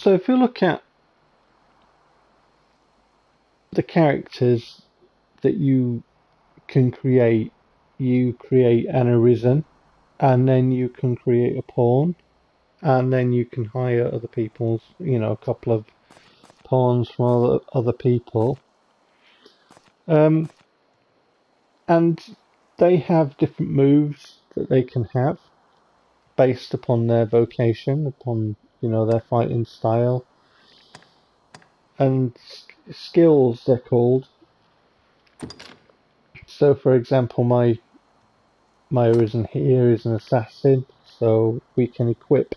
So if you look at the characters that you can create, you create an Arisen, and then you can create a pawn, and then you can hire other people's, a couple of pawns from other people. And they have different moves that they can have based upon their vocation, upon, their fighting style. And skills, they're called. So, for example, my Arisen here is an assassin, so we can equip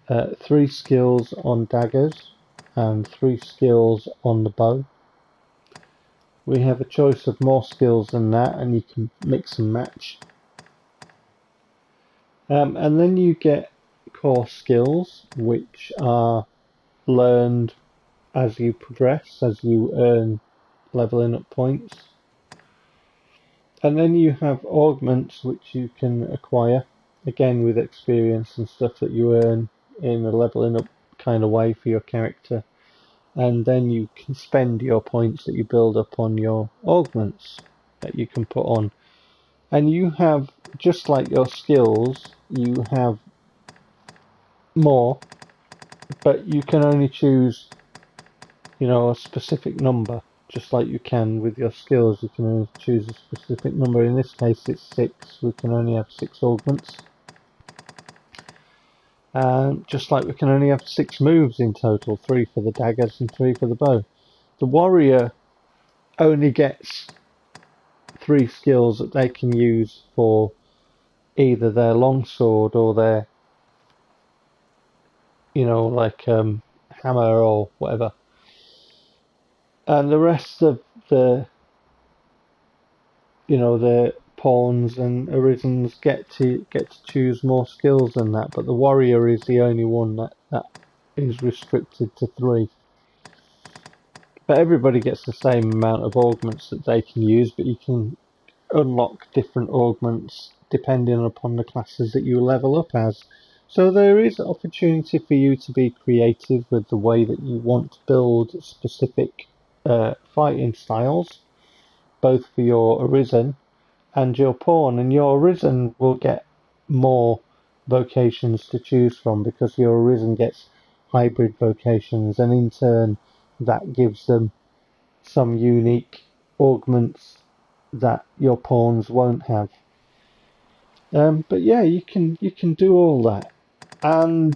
3 skills on daggers and 3 skills on the bow. We have a choice of more skills than that, and you can mix and match. And then you get core skills, which are learned as you progress, as you earn leveling up points. And then you have augments, which you can acquire, again with experience and stuff that you earn in a leveling up kind of way for your character. And then you can spend your points that you build up on your augments that you can put on. And you have, just like your skills, you have more, but you can only choose, a specific number. Just like you can with your skills, you can only choose a specific number. In this case it's 6, we can only have 6 augments. Just like we can only have 6 moves in total, 3 for the daggers and 3 for the bow. The warrior only gets 3 skills that they can use for either their longsword or their, hammer or whatever. And the rest of the pawns and Arisens get to choose more skills than that, but the warrior is the only one that is restricted to 3. But everybody gets the same amount of augments that they can use, but you can unlock different augments depending upon the classes that you level up as. So there is opportunity for you to be creative with the way that you want to build specific fighting styles, both for your Arisen and your pawn. And your Arisen will get more vocations to choose from, because your Arisen gets hybrid vocations, and in turn that gives them some unique augments that your pawns won't have. But yeah, you can do all that, and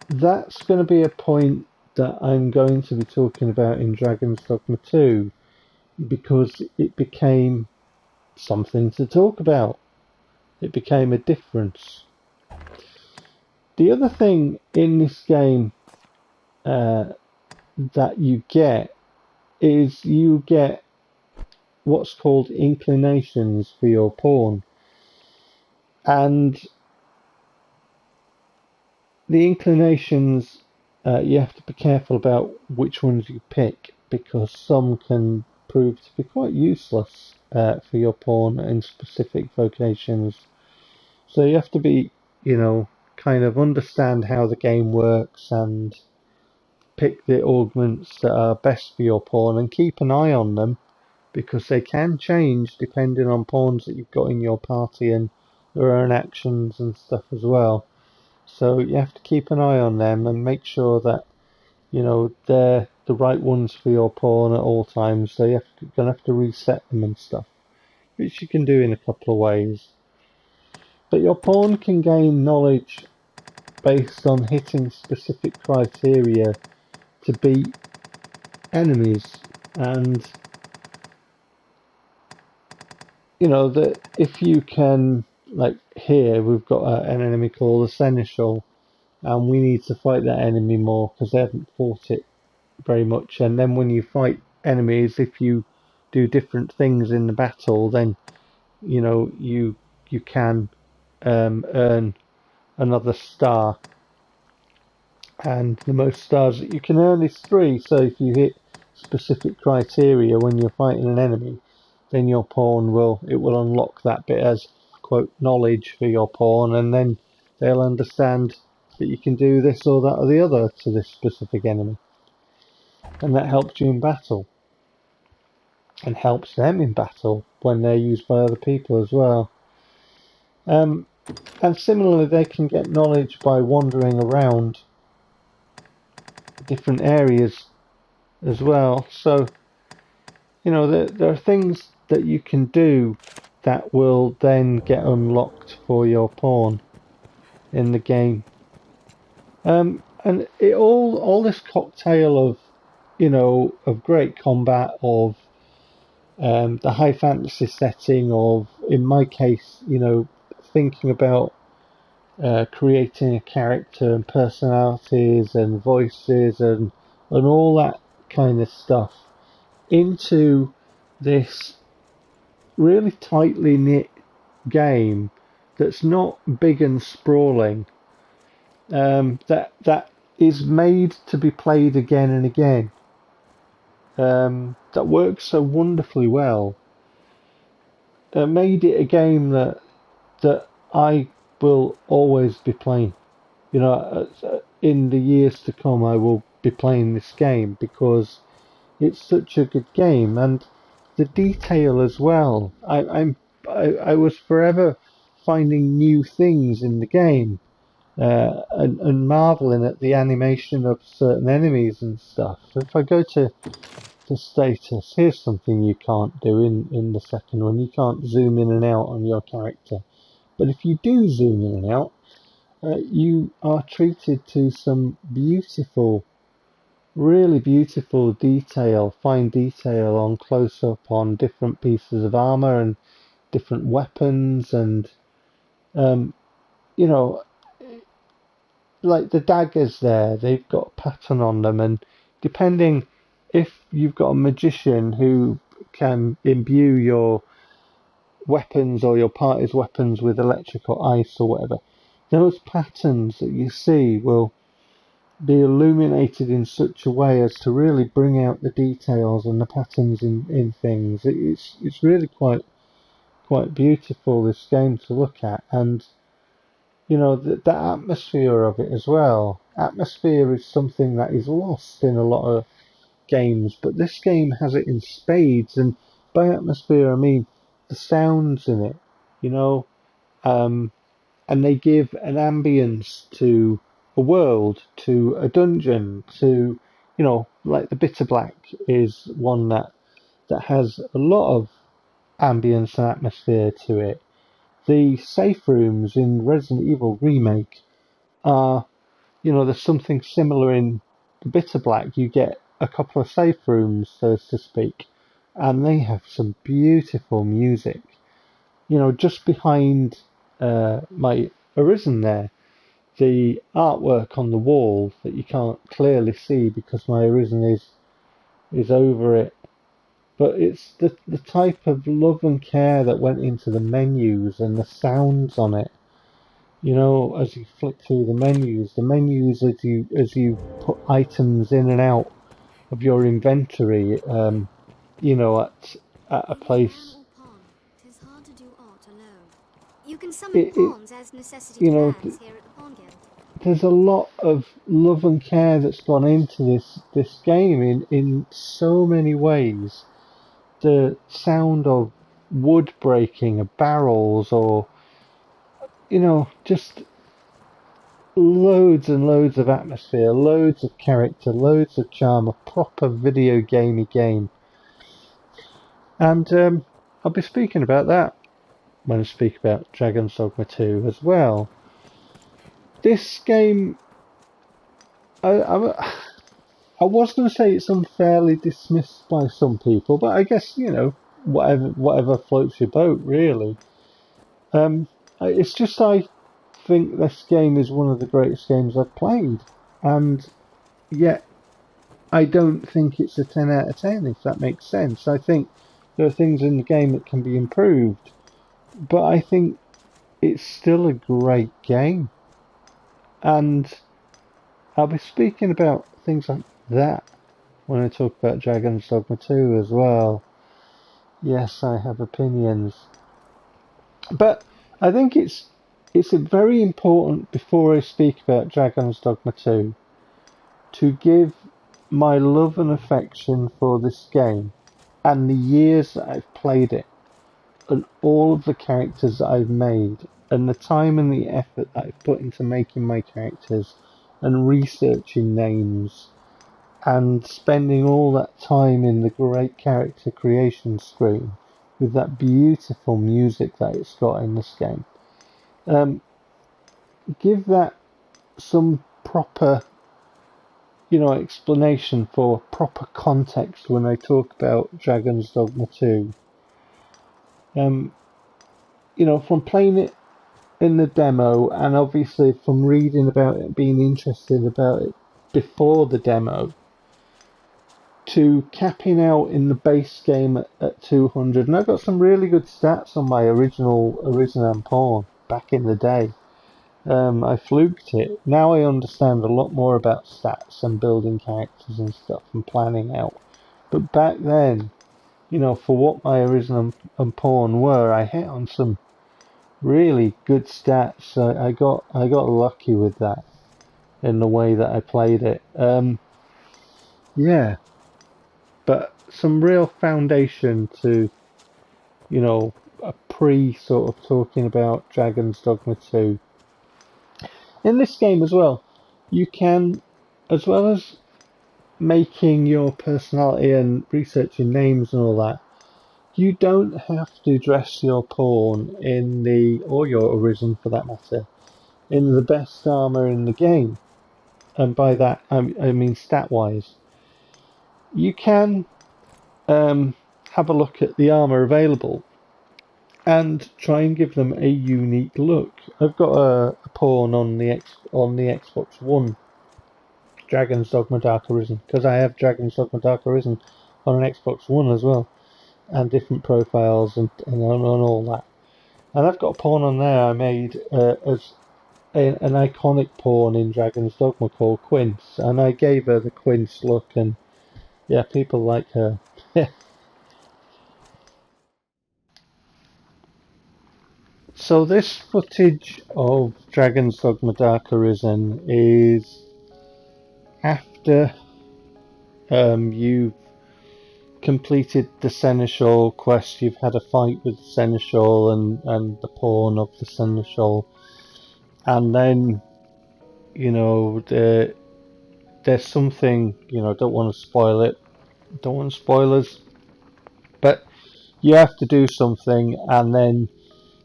that's going to be a point that I'm going to be talking about in Dragon's Dogma 2, because it became something to talk about. It became a difference. The other thing in this game that you get is you get what's called inclinations for your pawn. And the inclinations, you have to be careful about which ones you pick, because some can prove to be quite useless for your pawn in specific vocations. So you have to be, kind of understand how the game works and pick the augments that are best for your pawn, and keep an eye on them, because they can change depending on pawns that you've got in your party and their own actions and stuff as well. So you have to keep an eye on them and make sure that they're the right ones for your pawn at all times. So you're gonna have to reset them and stuff, which you can do in a couple of ways. But your pawn can gain knowledge based on hitting specific criteria to beat enemies. And that if you can, like here we've got an enemy called the Seneschal, and we need to fight that enemy more because they haven't fought it very much. And then when you fight enemies, if you do different things in the battle, then you can earn another star, and the most stars that you can earn is 3. So if you hit specific criteria when you're fighting an enemy, then your pawn will unlock that bit as, quote, knowledge for your pawn, and then they'll understand that you can do this or that or the other to this specific enemy. And that helps you in battle. And helps them in battle when they're used by other people as well. And similarly, they can get knowledge by wandering around different areas as well. So, you know, there are things that you can do that will then get unlocked for your pawn in the game. And it all this cocktail of, you know, of great combat, of the high fantasy setting, of, in my case, you know, thinking about creating a character and personalities and voices and all that kind of stuff into this really tightly knit game that's not big and sprawling, that is made to be played again and again, that works so wonderfully well. Made it a game that I will always be playing. You know, in the years to come, I will be playing this game because it's such a good game, and the detail as well. I was forever finding new things in the game, and marveling at the animation of certain enemies and stuff. So if I go to status, here's something you can't do in the second one. You can't zoom in and out on your character. But if you do zoom in and out, you are treated to some beautiful, really beautiful detail, fine detail on close-up on different pieces of armour and different weapons, and, you know, like the daggers there, they've got a pattern on them, and depending if you've got a magician who can imbue your weapons or your party's weapons with electric or ice or whatever, those patterns that you see will be illuminated in such a way as to really bring out the details and the patterns in things. It's really quite beautiful, this game, to look at. And you know, the atmosphere of it as well. Atmosphere is something that is lost in a lot of games, but this game has it in spades. And by atmosphere I mean the sounds in it, you know, and they give an ambience to a world, to a dungeon, to, you know, like the Bitter Black is one that has a lot of ambience and atmosphere to it. The safe rooms in Resident Evil Remake are, you know, there's something similar in the Bitter Black. You get a couple of safe rooms, so to speak, and they have some beautiful music. You know, just behind my Arisen there, the artwork on the wall that you can't clearly see because my Arisen is over it. But it's the type of love and care that went into the menus and the sounds on it. You know, as you flick through the menus as you put items in and out of your inventory, you know, at a place. You can summon pawns as necessity you know, demands here at the Pawn Guild. There's a lot of love and care that's gone into this game in so many ways. The sound of wood breaking of barrels, or, you know, just loads and loads of atmosphere, loads of character, loads of charm, a proper video gamey game. And I'll be speaking about that when I speak about Dragon's Dogma 2 as well. This game, I was going to say it's unfairly dismissed by some people, but I guess, you know, whatever floats your boat, really. It's just I think this game is one of the greatest games I've played, and yet I don't think it's a 10 out of 10, if that makes sense. I think there are things in the game that can be improved, but I think it's still a great game. And I'll be speaking about things like that when I talk about Dragon's Dogma 2 as well. Yes, I have opinions. But I think it's it's very important before I speak about Dragon's Dogma 2 to give my love and affection for this game and the years that I've played it and all of the characters that I've made and the time and the effort that I've put into making my characters and researching names and spending all that time in the great character creation screen with that beautiful music that it's got in this game. Give that some proper, explanation for proper context when I talk about Dragon's Dogma 2. From playing it in the demo and obviously from reading about it, being interested about it before the demo, to capping out in the base game at 200. And I've got some really good stats on my original Arisen and Pawn back in the day. I fluked it. Now I understand a lot more about stats and building characters and stuff and planning out. But back then, for what my Arisen and Pawn were, I hit on some really good stats. I got lucky with that in the way that I played it. Yeah, but some real foundation to, a pre sort of talking about Dragon's Dogma 2. In this game as well, you can, as well as making your personality and researching names and all that, you don't have to dress your pawn or your Arisen for that matter, in the best armour in the game. And by that, I mean stat-wise. You can have a look at the armour available and try and give them a unique look. I've got a pawn on the Xbox One, Dragon's Dogma Dark Arisen, because I have Dragon's Dogma Dark Arisen on an Xbox One as well, and different profiles and all that. And I've got a pawn on there I made as an iconic pawn in Dragon's Dogma called Quince, and I gave her the Quince look, and yeah, people like her. So this footage of Dragon's Dogma Dark Arisen is after you've completed the Seneschal quest. You've had a fight with the Seneschal and the pawn of the Seneschal, and then there's something, don't want to spoil it, don't want spoilers, but you have to do something and then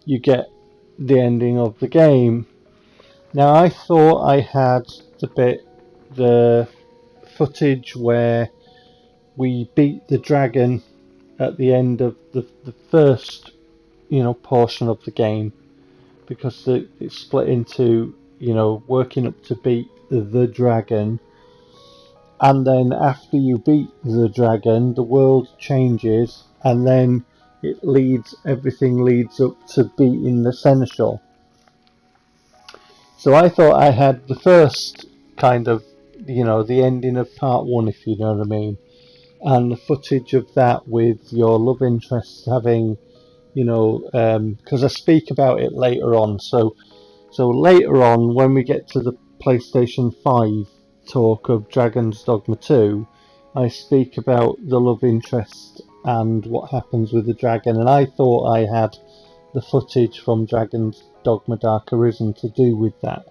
you get the ending of the game. Now I thought I had the footage where we beat the dragon at the end of the first portion of the game, because it's split into working up to beat the dragon, and then after you beat the dragon the world changes, and then everything leads up to beating the Seneschal. So I thought I had the first kind of the ending of part one, if you know what I mean, and the footage of that with your love interest having because I speak about it later on. So later on, when we get to the PlayStation 5 talk of Dragon's Dogma 2, I speak about the love interest and what happens with the dragon, and I thought I had the footage from Dragon's Dogma Dark Arisen to do with that,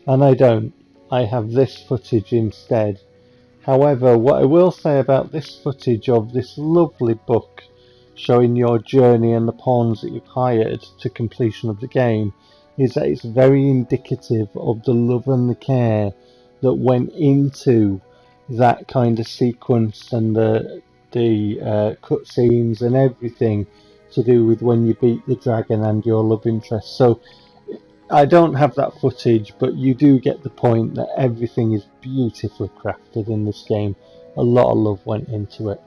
and I don't. I have this footage instead. However, what I will say about this footage of this lovely book showing your journey and the pawns that you've hired to completion of the game is that it's very indicative of the love and the care that went into that kind of sequence and the cutscenes and everything to do with when you beat the dragon and your love interest. So I don't have that footage, but you do get the point that everything is beautifully crafted in this game. A lot of love went into it.